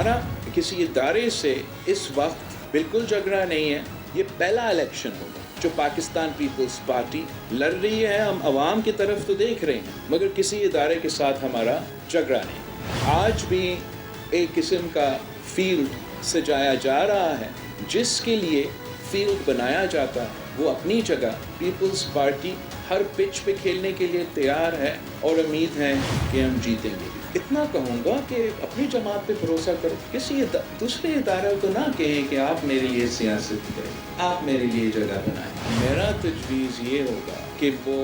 ہمارا کسی ادارے سے اس وقت بالکل جھگڑا نہیں ہے. یہ پہلا الیکشن ہوگا جو پاکستان پیپلز پارٹی لڑ رہی ہے. ہم عوام کی طرف تو دیکھ رہے ہیں مگر کسی ادارے کے ساتھ ہمارا جھگڑا نہیں. آج بھی ایک قسم کا فیلڈ سجایا جا رہا ہے. جس کے لیے فیلڈ بنایا جاتا ہے وہ اپنی جگہ پیپلز پارٹی ہر پچ پہ کھیلنے کے لیے تیار ہے اور امید ہے کہ ہم جیتیں گے. اتنا کہوں گا کہ اپنی جماعت پہ بھروسہ کرو. کسی دوسرے ادارے کو نہ کہیں کہ آپ میرے لیے سیاست کریں, آپ میرے لیے جگہ بنائیں. میرا تجویز یہ ہوگا کہ وہ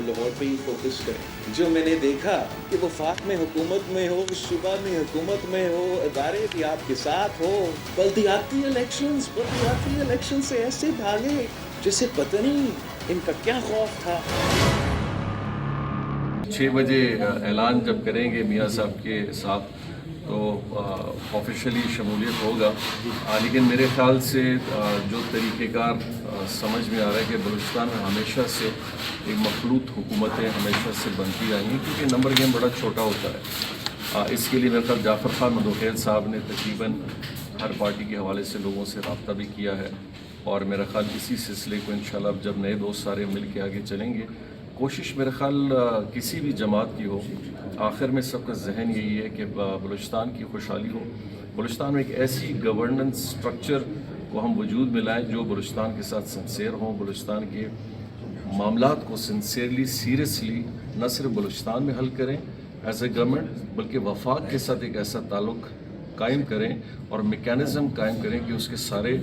لاہور پہ ہی فوکس کریں. جو میں نے دیکھا کہ وفاق میں حکومت میں ہو, صوبہ میں حکومت میں ہو, ادارے بھی آپ کے ساتھ ہو, بلدیاتی الیکشن سے ایسے بھاگے جسے پتہ نہیں ان کا کیا خوف تھا. 6 بجے اعلان جب کریں گے میاں صاحب کے ساتھ تو آفیشلی شمولیت ہوگا. لیکن میرے خیال سے جو طریقہ کار سمجھ میں آ رہا ہے کہ بلوچستان میں ہمیشہ سے ایک مخلوط حکومتیں ہمیشہ سے بنتی آئی ہیں کیونکہ نمبر گیم بڑا چھوٹا ہوتا ہے. اس کے لیے میرے خیال جعفر خان مدوخیل صاحب نے تقریباً ہر پارٹی کے حوالے سے لوگوں سے رابطہ بھی کیا ہے اور میرا خیال اسی سلسلے کو انشاءاللہ اب جب نئے دوست سارے مل کے آگے چلیں گے, کوشش میرے خیال کسی بھی جماعت کی ہو, آخر میں سب کا ذہن یہی ہے کہ بلوچستان کی خوشحالی ہو. بلوچستان میں ایک ایسی گورننس سٹرکچر کو ہم وجود میں لائیں جو بلوچستان کے ساتھ سنسیئر ہوں, بلوچستان کے معاملات کو سنسیئرلی سیریسلی نہ صرف بلوچستان میں حل کریں ایز اے گورنمنٹ بلکہ وفاق کے ساتھ ایک ایسا تعلق قائم کریں اور میکینزم قائم کریں کہ اس کے سارے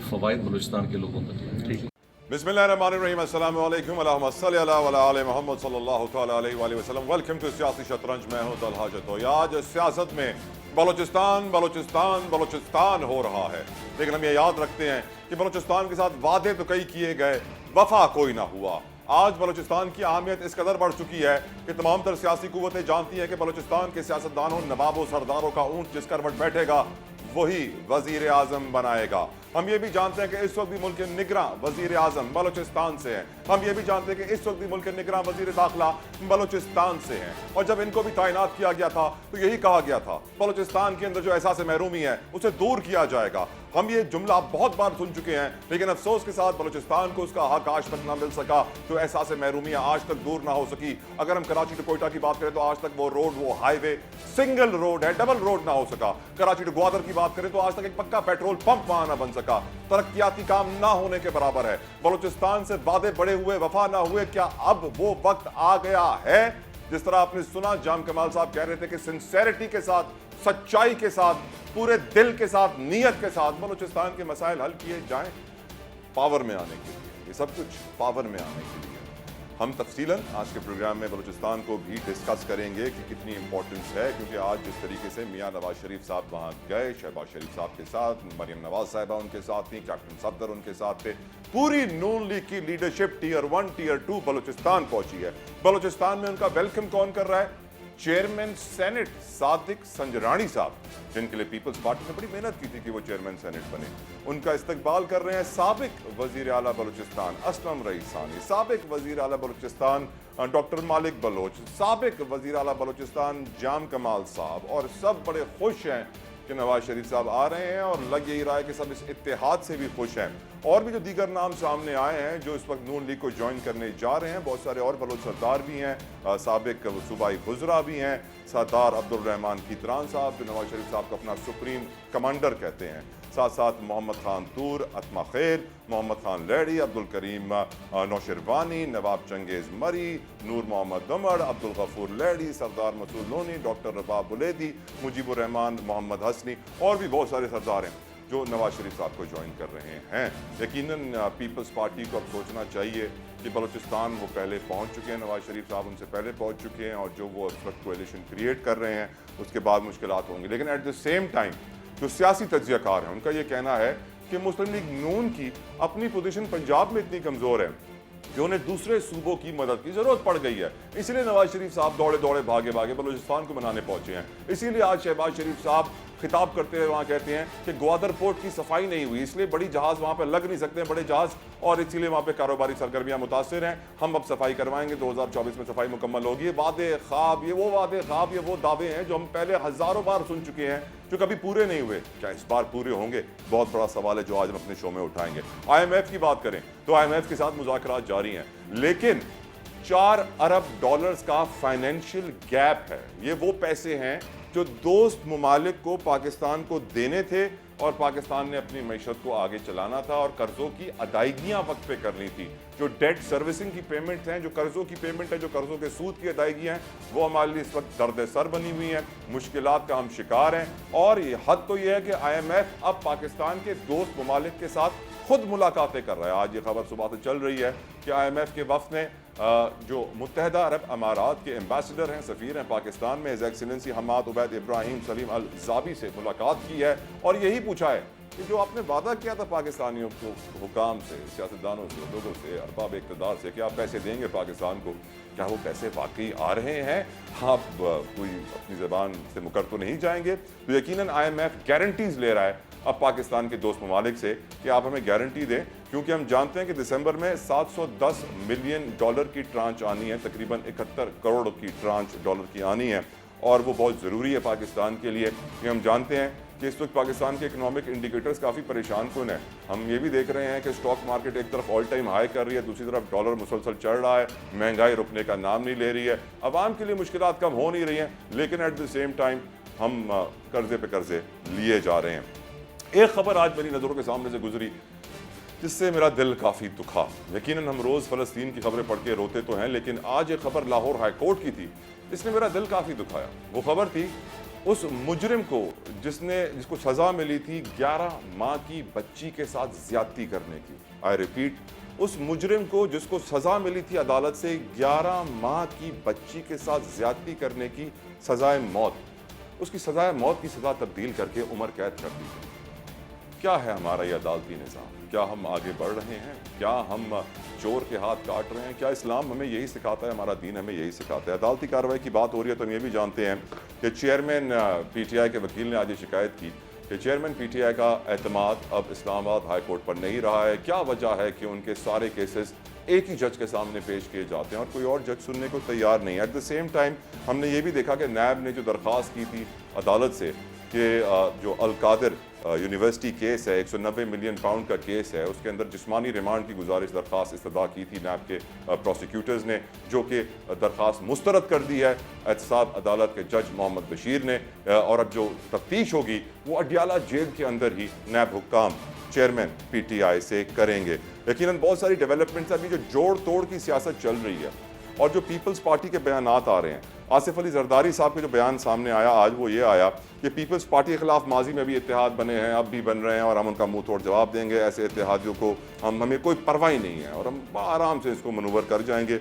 فوائد بلوچستان کے لوگوں تک ٹھیک. بسم اللہ الرحمن الرحیم. السلام علیکم. اللہم صلی علی وعلی آل محمد صلی اللہ تعالی علیہ وآلہ وسلم. ویلکم ٹو سیاسی شطرنج. میں ہوں طلحہ جتوئی. آج سیاست میں بلوچستان بلوچستان بلوچستان ہو رہا ہے, لیکن ہم یہ یاد رکھتے ہیں کہ بلوچستان کے ساتھ وعدے تو کئی کیے گئے, وفا کوئی نہ ہوا. آج بلوچستان کی اہمیت اس قدر بڑھ چکی ہے کہ تمام تر سیاسی قوتیں جانتی ہیں کہ بلوچستان کے سیاستدانوں, نوابوں, سرداروں کا اونٹ جس کروٹ بیٹھے گا وہی وزیر اعظم بنائے گا. ہم یہ بھی جانتے ہیں کہ اس وقت بھی ملک کے نگراں وزیر اعظم بلوچستان سے ہیں. ہم یہ بھی جانتے ہیں کہ اس وقت بھی ملک کے نگراں وزیر داخلہ بلوچستان سے ہیں. اور جب ان کو بھی تعینات کیا گیا تھا تو یہی کہا گیا تھا بلوچستان کے اندر جو احساس محرومی ہے اسے دور کیا جائے گا. ہم یہ جملہ بہت بار سن چکے ہیں, لیکن افسوس کے ساتھ بلوچستان کو اس کا حق آج تک نہ مل سکا, جو احساس محرومیاں آج تک دور نہ ہو سکی. اگر ہم کراچی ٹو کوئٹہ کی بات کریں تو آج تک وہ روڈ, وہ ہائی وے سنگل روڈ ہے, ڈبل روڈ نہ ہو سکا. کراچی ٹو گوادر کی بات کریں تو آج تک ایک پکا پیٹرول پمپ وہاں نہ بن سکا. ترقیاتی کام نہ ہونے کے برابر ہے. بلوچستان سے وعدے بڑے ہوئے, وفا نہ ہوئے. کیا اب وہ وقت آ گیا ہے جس طرح آپ نے سنا جام کمال صاحب کہہ رہے تھے کہ سنسیریٹی کے ساتھ, سچائی کے ساتھ, پورے دل کے ساتھ, نیت کے ساتھ بلوچستان کے مسائل حل کیے جائیں پاور میں آنے کے لیے. یہ سب کچھ پاور میں آنے کے لیے. ہم تفصیلاً آج کے پروگرام میں بلوچستان کو بھی ڈسکس کریں گے کہ کتنی امپورٹنس ہے, کیونکہ آج جس طریقے سے میاں نواز شریف صاحب وہاں گئے, شہباز شریف صاحب کے ساتھ, مریم نواز صاحبہ ان کے ساتھ تھیں, کیپٹن صفدر ان کے ساتھ تھے, پوری نون لیگ کی لیڈرشپ ٹیئر 1 ٹیئر 2 بلوچستان پہنچی ہے. بلوچستان میں ان کا ویلکم کون کر رہا ہے؟ چیئرمین سینٹ صادق سنجرانی صاحب, جن کے لیے پیپلز پارٹی نے بڑی محنت کی تھی کہ وہ چیئرمین سینٹ بنے. ان کا استقبال کر رہے ہیں سابق وزیر اعلیٰ بلوچستان اسلم رئیسانی, سابق وزیر اعلیٰ بلوچستان ڈاکٹر مالک بلوچ, سابق وزیر اعلیٰ بلوچستان جام کمال صاحب, اور سب بڑے خوش ہیں کہ نواز شریف صاحب آ رہے ہیں, اور لگ یہی رہا ہے کہ سب اس اتحاد سے بھی خوش ہیں. اور بھی جو دیگر نام سامنے آئے ہیں جو اس وقت نون لیگ کو جوائن کرنے جا رہے ہیں, بہت سارے اور بلوچ سردار بھی ہیں, سابق صوبائی وزراء بھی ہیں. سردار عبدالرحمان کیتران صاحب جو نواز شریف صاحب کو اپنا سپریم کمانڈر کہتے ہیں, ساتھ ساتھ محمد خان طور, اتما خیر, محمد خان لیڈی, عبدالکریم نوشروانی, نواب چنگیز مری, نور محمد عمر, عبدالغفور لیڈی, سردار مسعود لونی, ڈاکٹر رباب بلیدی, مجیب الرحمان محمد حسنی, اور بھی بہت سارے سردار ہیں جو نواز شریف صاحب کو جوائن کر رہے ہیں. یقیناً پیپلز پارٹی کو اب سوچنا چاہیے کہ بلوچستان وہ پہلے پہنچ چکے ہیں, نواز شریف صاحب ان سے پہلے پہنچ چکے ہیں, اور جو وہ اس وقت کولیشن کریٹ کر رہے ہیں اس کے بعد مشکلات ہوں گی. لیکن ایٹ دا سیم ٹائم جو سیاسی تجزیہ کار ہیں ان کا یہ کہنا ہے کہ مسلم لیگ نون کی اپنی پوزیشن پنجاب میں اتنی کمزور ہے کہ انہیں دوسرے صوبوں کی مدد کی ضرورت پڑ گئی ہے. اسی لیے نواز شریف صاحب دوڑے بھاگے بلوچستان کو منانے پہنچے ہیں. اسی لیے آج شہباز شریف صاحب खिताब करते हुए वहाँ कहते हैं कि ग्वादर पोर्ट की सफाई नहीं हुई, इसलिए बड़ी जहाज़ वहाँ पर लग नहीं सकते हैं, बड़े जहाज़, और इसीलिए वहाँ पे कारोबारी सरगर्मियाँ मुतासर हैं। हम अब सफाई करवाएंगे, 2024 में सफाई मुकम्मल होगी। वादे ख्वाब, ये वो वादे ख्वाब, ये वो दावे हैं जो हम पहले हज़ारों बार सुन चुके हैं, जो कभी पूरे नहीं हुए। क्या इस बार पूरे होंगे? बहुत बड़ा सवाल है जो आज हम अपने शो में उठाएंगे। IMF की बात करें तो IMF के साथ मुज़ाकरात जारी हैं, लेकिन $4 अरब का फाइनेंशियल गैप है। ये वो पैसे हैं जो दोस्त मुमालिक को पाकिस्तान को देने थे और पाकिस्तान ने अपनी मईशत को आगे चलाना था और कर्जों की अदायगियां वक्त पे करनी थी। जो डेट सर्विसिंग की पेमेंट हैं, जो कर्जों की पेमेंट है, जो कर्जों के सूद की अदायगियां हैं, वो हमारे लिए इस वक्त दर्द सर बनी हुई हैं, मुश्किलात का हम शिकार हैं। और ये हद तो ये है कि IMF अब पाकिस्तान के दोस्त मुमालिक के साथ खुद मुलाकातें कर रहा है। आज ये खबर सुबह से चल रही है कि IMF के वफ्द ने जो मुत्तहदा अरब अमारात के एम्बेसडर हैं, सफ़ीर हैं पाकिस्तान में, हिज एक्सीलेंसी हमाद उबैद इब्राहिम सलीम अल ज़ाबी से मुलाकात की है और यही पूछा है कि जो आपने वादा किया था पाकिस्तानियों को, हुकाम से, सियासतदानों से, लोगों से, अरबाब इक़्तिदार से, कि आप पैसे देंगे पाकिस्तान को, क्या वो पैसे वाकई आ रहे हैं? आप कोई अपनी ज़बान से मुकर तो नहीं जाएंगे? तो यकीनन IMF गारंटीज़ ले रहा है अब पाकिस्तान के दोस्त ममालिक से कि आप हमें गारंटी दें, क्योंकि हम जानते हैं कि दिसंबर में $710 मिलियन की ट्रांच आनी है, तकरीबन 71 करोड़ की ट्रांच डॉलर की आनी है, और वो बहुत ज़रूरी है पाकिस्तान के लिए। कि हम जानते हैं कि इस वक्त पाकिस्तान के इकोनॉमिक इंडिकेटर्स काफ़ी परेशान कुन है। हम ये भी देख रहे हैं कि स्टॉक मार्केट एक तरफ ऑल टाइम हाई कर रही है, दूसरी तरफ डॉलर मुसलसल चढ़ रहा है, महंगाई रुकने का नाम नहीं ले रही है, आवाम के लिए मुश्किलात कम हो नहीं रही हैं, लेकिन एट द सेम टाइम हम कर्जे पे कर्जे लिए जा रहे हैं। एक खबर आज मेरी नज़रों के सामने से गुजरी जिससे मेरा दिल काफ़ी दुखा। यकीनन हम रोज़ फ़लस्तीन की खबरें पढ़ के रोते तो हैं, लेकिन आज एक खबर लाहौर हाई कोर्ट की थी, इसने मेरा दिल काफ़ी दुखाया। वो खबर थी उस मुजरिम को जिसको सज़ा मिली थी 11 माह की बच्ची के साथ ज़्यादती करने की। आई रिपीट, उस मुजरिम को जिसको सज़ा मिली थी अदालत से 11 माह की बच्ची के साथ ज़्यादती करने की सज़ाए मौत, उसकी सज़ाए मौत की सज़ा तब्दील करके उम्र कैद कर दी गई। क्या है हमारा ये अदालती निज़ाम? क्या हम आगे बढ़ रहे हैं? क्या हम चोर के हाथ काट रहे हैं? क्या इस्लाम हमें यही सिखाता है, हमारा दीन हमें यही सिखाता है? अदालती कार्रवाई की बात हो रही है तो हम ये भी जानते हैं कि चेयरमैन PTI के वकील ने आज ये शिकायत की कि चेयरमैन PTI का एतमाद अब इस्लामाबाद हाई कोर्ट पर नहीं रहा है। क्या वजह है कि उनके सारे केसेस एक ही जज के सामने पेश किए जाते हैं और कोई और जज सुनने को तैयार नहीं है? एट द सेम टाइम हमने ये भी देखा कि नैब ने जो दरख्वास्त की थी अदालत से कि जो अलकादिर यूनिवर्सिटी केस है, 190 मिलियन पाउंड का केस है, उसके अंदर जिस्मानी रिमांड की गुजारिश दरख्वास्त इस्तदा की थी नैब के प्रोसिक्यूटर्स ने, जो कि दरख्वास्त मुस्तरद कर दी है एहतसाब अदालत के जज मोहम्मद बशीर ने। और अब जो तफ्तीश होगी वो अडियाला जेल के अंदर ही नैब हुक्काम चेयरमैन PTI से करेंगे। यकीनन बहुत सारी डेवलपमेंट्स अभी जो जोड़ तोड़ की सियासत चल रही है और जो पीपल्स पार्टी के बयानात आ रहे हैं। आसिफ अली जरदारी साहब के जो बयान सामने आया आज वो ये आया कि पीपल्स पार्टी के खिलाफ माजी में भी इत्तेहाद बने हैं, अब भी बन रहे हैं और हम उनका मुंह तोड़ जवाब देंगे। ऐसे इत्तेहादियों को हमें कोई परवाह ही नहीं है और हम आराम से इसको मनूवर कर जाएंगे,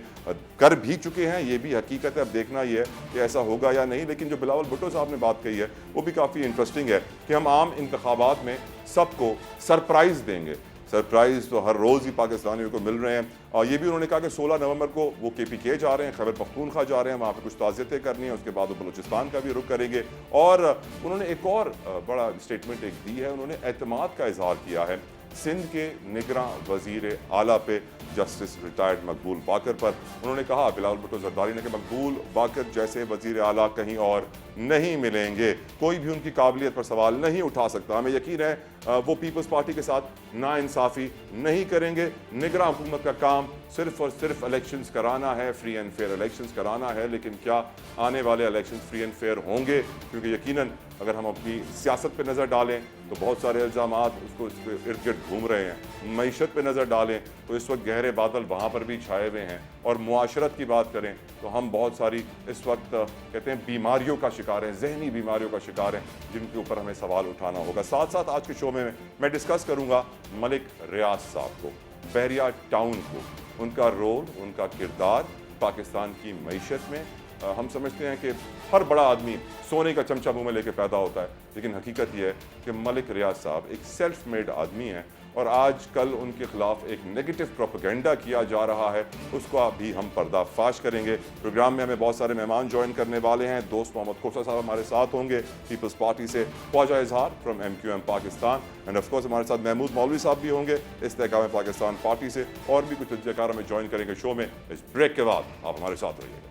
कर भी चुके हैं। ये भी हकीकत है, अब देखना ये है कि ऐसा होगा या नहीं। लेकिन जो बिलावल भुट्टो साहब ने बात कही है वो भी काफ़ी इंटरेस्टिंग है कि हम आम इंतखाबात में सबको सरप्राइज़ देंगे। सरप्राइज़ तो हर रोज़ ही पाकिस्तानियों को मिल रहे हैं। और ये भी उन्होंने कहा कि 16 नवंबर को वो KPK जा रहे हैं, खैबर पख्तूनख्वा जा रहे हैं, वहाँ पे कुछ ताज़ियतें करनी है, उसके बाद वो बलूचिस्तान का भी रुख करेंगे। और उन्होंने एक और बड़ा स्टेटमेंट एक दी है, उन्होंने एतमाद का इजहार किया है सिंध के निगरां वज़ीर आला पे, जस्टिस रिटायर्ड मकबूल बाकर पर। उन्होंने कहा बिलावल भुट्टो जरदारी ने कि मकबूल बाकर जैसे वज़ीर आला कहीं और नहीं मिलेंगे, कोई भी उनकी काबिलियत पर सवाल नहीं उठा सकता। हमें यकीन है वो पीपल्स पार्टी के साथ नाइंसाफ़ी नहीं करेंगे। निगरां हुकूमत का काम सिर्फ और सिर्फ इलेक्शंस कराना है, फ्री एंड फेयर इलेक्शंस कराना है। लेकिन क्या आने वाले इलेक्शंस फ्री एंड फेयर होंगे? क्योंकि यकीनन अगर हम अपनी सियासत पे नज़र डालें तो बहुत सारे इल्ज़ामात उसको इर्द गिर्द घूम रहे हैं। मईशत पे नज़र डालें तो इस वक्त गहरे बादल वहाँ पर भी छाए हुए हैं। और मुआशरत की बात करें तो हम बहुत सारी इस वक्त कहते हैं बीमारियों का शिकार हैं, जहनी बीमारियों का शिकार हैं, जिनके ऊपर हमें सवाल उठाना होगा। साथ साथ आज के शो में मैं डिस्कस करूँगा मलिक रियाज साहब को, बहरिया टाउन को, उनका रोल, उनका किरदार पाकिस्तान की मईशत में, हम समझते हैं कि हर बड़ा आदमी सोने का चमचा मुंह में लेके पैदा होता है, लेकिन हकीकत ये है कि मलिक रियाज साहब एक सेल्फ मेड आदमी हैं और आज कल उनके खिलाफ एक नेगेटिव प्रोपेगेंडा किया जा रहा है, उसको भी हम पर्दाफाश करेंगे। प्रोग्राम में हमें बहुत सारे मेहमान ज्वाइन करने वाले हैं। दोस्त मोहम्मद खोसा साहब हमारे साथ होंगे पीपल्स पार्टी से, ख्वाजा इजहार from MQM Pakistan, end of course हमारे साथ महमूद मौलवी साहब भी होंगे इस्तेहकाम पाकिस्तान पार्टी से, और भी कुछ अहलकार हमें ज्वाइन करेंगे शो में। इस ब्रेक के बाद आप हमारे साथ रहिएगा।